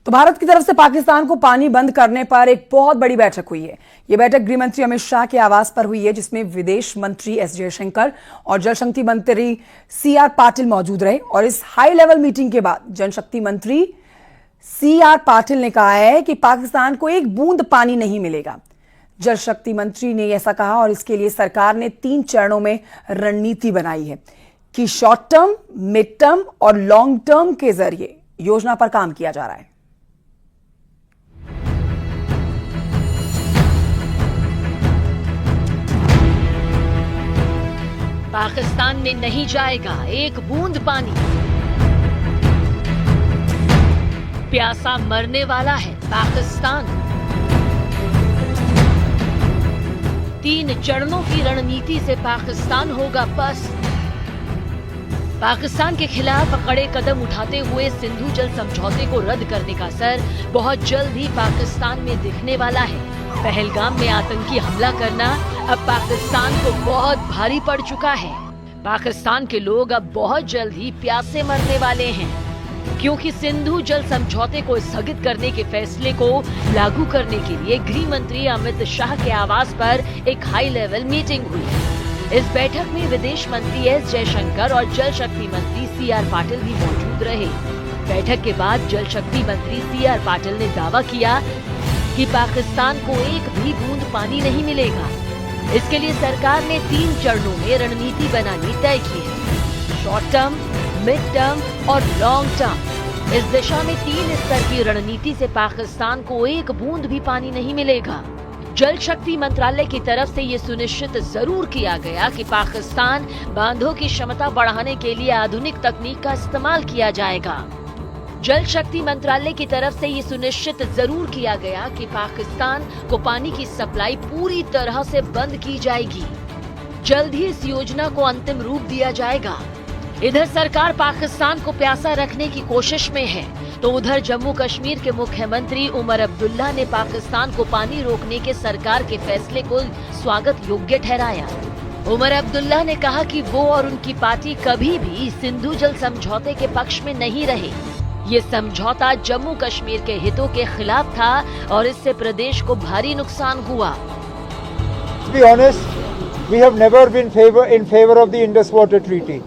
तो भारत की तरफ से पाकिस्तान को पानी बंद करने पर एक बहुत बड़ी बैठक हुई है। यह बैठक गृह मंत्री अमित शाह के आवास पर हुई है, जिसमें विदेश मंत्री एस जयशंकर और जल शक्ति मंत्री सीआर पाटिल मौजूद रहे। और इस हाई लेवल मीटिंग के बाद जल शक्ति मंत्री सीआर पाटिल ने कहा है कि पाकिस्तान को एक बूंद पानी नहीं मिलेगा। जल शक्ति मंत्री ने ऐसा कहा और इसके लिए सरकार ने 3 चरणों में रणनीति बनाई है कि शॉर्ट टर्म, मिड टर्म और लॉन्ग टर्म के जरिए योजना पर काम किया जा रहा है। पाकिस्तान में नहीं जाएगा एक बूंद पानी। प्यासा मरने वाला है पाकिस्तान। 3 चरणों की रणनीति से पाकिस्तान होगा बस। पाकिस्तान के खिलाफ कड़े कदम उठाते हुए सिंधु जल समझौते को रद्द करने का असर बहुत जल्द ही पाकिस्तान में दिखने वाला है। पहलगाम में आतंकी हमला करना अब पाकिस्तान को बहुत भारी पड़ चुका है। पाकिस्तान के लोग अब बहुत जल्द ही प्यासे मरने वाले हैं, क्योंकि सिंधु जल समझौते को स्थगित करने के फैसले को लागू करने के लिए गृह मंत्री अमित शाह के आवास पर एक हाई लेवल मीटिंग हुई। इस बैठक में विदेश मंत्री एस जयशंकर और जल शक्ति मंत्री सीआर पाटिल भी मौजूद रहे। बैठक के बाद जल शक्ति मंत्री सीआर पाटिल ने दावा किया कि पाकिस्तान को एक भी बूंद पानी नहीं मिलेगा। इसके लिए सरकार ने 3 चरणों में रणनीति बनानी तय की है, शॉर्ट टर्म, मिड टर्म और लॉन्ग टर्म। इस दिशा में 3 स्तर की रणनीति से पाकिस्तान को एक बूंद भी पानी नहीं मिलेगा। जल शक्ति मंत्रालय की तरफ से ये सुनिश्चित जरूर किया गया कि पाकिस्तान बांधों की क्षमता बढ़ाने के लिए आधुनिक तकनीक का इस्तेमाल किया जाएगा। जल शक्ति मंत्रालय की तरफ से ये सुनिश्चित जरूर किया गया कि पाकिस्तान को पानी की सप्लाई पूरी तरह से बंद की जाएगी। जल्द ही इस योजना को अंतिम रूप दिया जाएगा। इधर सरकार पाकिस्तान को प्यासा रखने की कोशिश में है, तो उधर जम्मू कश्मीर के मुख्यमंत्री उमर अब्दुल्ला ने पाकिस्तान को पानी रोकने के सरकार के फैसले को स्वागत योग्य ठहराया। उमर अब्दुल्ला ने कहा कि वो और उनकी पार्टी कभी भी सिंधु जल समझौते के पक्ष में नहीं रहे। ये समझौता जम्मू कश्मीर के हितों के खिलाफ था और इससे प्रदेश को भारी नुकसान हुआ। To be honest, we have never been in favor of the Indus Water Treaty.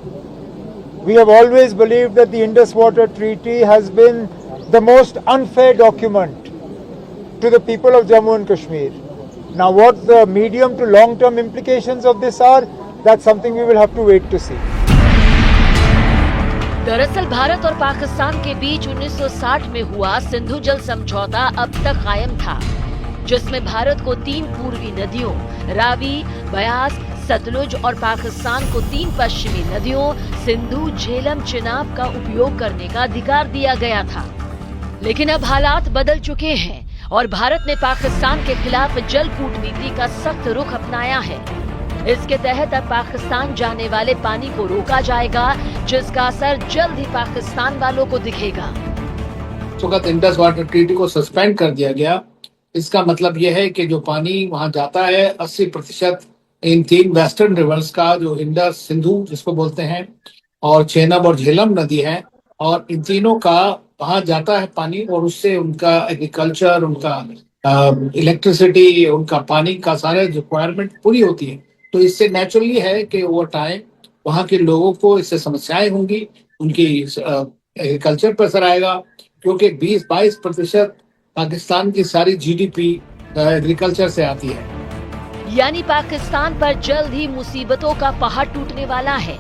We have always believed that the Indus Water Treaty has been the most unfair document to the people of Jammu and Kashmir. Now, what the medium to long-term implications of this are, that's something we will have to wait to see. दरअसल भारत और पाकिस्तान के बीच 1960 में हुआ सिंधु जल समझौता अब तक कायम था, जिसमें भारत को 3 पूर्वी नदियों रावी, ब्यास, सतलुज और पाकिस्तान को 3 पश्चिमी नदियों सिंधु, झेलम, चिनाब का उपयोग करने का अधिकार दिया गया था। लेकिन अब हालात बदल चुके हैं और भारत ने पाकिस्तान के खिलाफ जल कूटनीति का सख्त रुख अपनाया है। इसके तहत अब पाकिस्तान जाने वाले पानी को रोका जाएगा, जिसका असर जल्द ही पाकिस्तान वालों को दिखेगा। इंडस वाटर ट्रीटी को सस्पेंड कर दिया गया। इसका मतलब यह है कि जो पानी वहां जाता है 80% इन 3 वेस्टर्न रिवर्स का, जो इंडस, सिंधु जिसको बोलते हैं, और चेनाब और झेलम नदी है, और इन तीनों का वहां जाता है पानी, और उससे उनका एग्रीकल्चर, उनका इलेक्ट्रिसिटी, उनका पानी का सारे रिक्वायरमेंट पूरी होती है। तो इससे नेचुरली है कि ओवर टाइम वहां के लोगों को इससे समस्याएं होंगी, उनकी एग्रीकल्चर पर असर आएगा, क्योंकि 20-22% पाकिस्तान की सारी जीडीपी एग्रीकल्चर से आती है। यानी पाकिस्तान पर जल्द ही मुसीबतों का पहाड़ टूटने वाला है।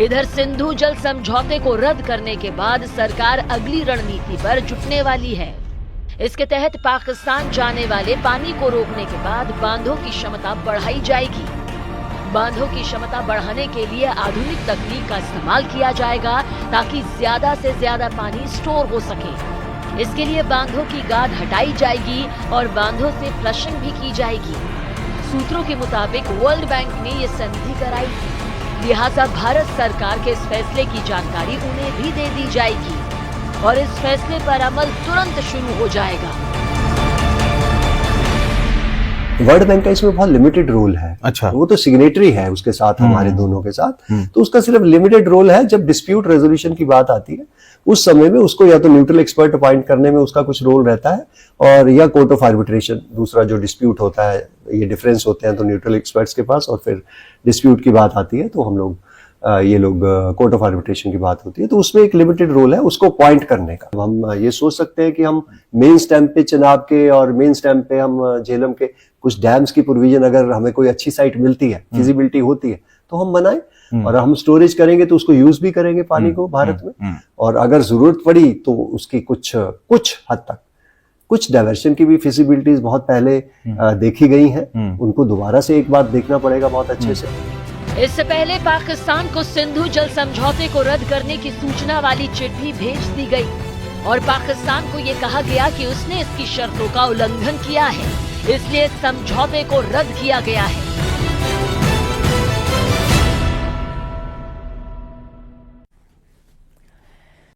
इधर सिंधु जल समझौते को रद्द करने के बाद सरकार अगली रणनीति पर जुटने वाली है। इसके तहत पाकिस्तान जाने वाले पानी को रोकने के बाद बांधों की क्षमता बढ़ाई जाएगी। बांधों की क्षमता बढ़ाने के लिए आधुनिक तकनीक का इस्तेमाल किया जाएगा, ताकि ज्यादा से ज्यादा पानी स्टोर हो सके। इसके लिए बांधों की गाद हटाई जाएगी और बांधों से फ्लशिंग भी की जाएगी। सूत्रों के मुताबिक वर्ल्ड बैंक ने ये संधि कराई थी, लिहाजा भारत सरकार के इस फैसले की जानकारी उन्हें भी दे दी जाएगी और इस फैसले पर अमल तुरंत शुरू हो जाएगा। वर्ल्ड बैंक का इसमें बहुत लिमिटेड रोल है। अच्छा। वो तो सिग्नेटरी है उसके साथ, हमारे दोनों के साथ, तो उसका सिर्फ लिमिटेड रोल है। जब डिस्प्यूट रेजोल्यूशन की बात आती है उस समय में उसको या तो न्यूट्रल एक्सपर्ट अपॉइंट करने में उसका कुछ रोल रहता है, और या कोर्ट ऑफ आर्बिट्रेशन, दूसरा जो डिस्प्यूट होता है, ये डिफरेंस होते हैं तो न्यूट्रल एक्सपर्ट्स के पास, और फिर डिस्प्यूट की बात आती है तो हम लोग ये लोग कोर्ट ऑफ आर्बिट्रेशन की बात होती है, तो उसमें एक लिमिटेड रोल है उसको अपॉइंट करने का। हम ये सोच सकते हैं कि हम मेन स्टैम्प पे चिनाब के और मेन स्टैम्प पे हम झेलम के कुछ डैम्स की प्रोविजन, अगर हमें कोई अच्छी साइट मिलती है, फिजिबिलिटी होती है, तो हम बनाएं, और हम स्टोरेज करेंगे तो उसको यूज भी करेंगे पानी को भारत में, और अगर जरूरत पड़ी तो उसकी कुछ हद तक कुछ डायवर्शन की भी फिजिबिलिटीज बहुत पहले देखी गई हैं, उनको दोबारा से एक बार देखना पड़ेगा बहुत अच्छे से। इससे पहले पाकिस्तान को सिंधु जल समझौते को रद्द करने की सूचना वाली चिट्ठी भेज दी गई और पाकिस्तान को ये कहा गया कि उसने इसकी शर्तों का उल्लंघन किया है, इसलिए समझौते को रद्द किया गया है।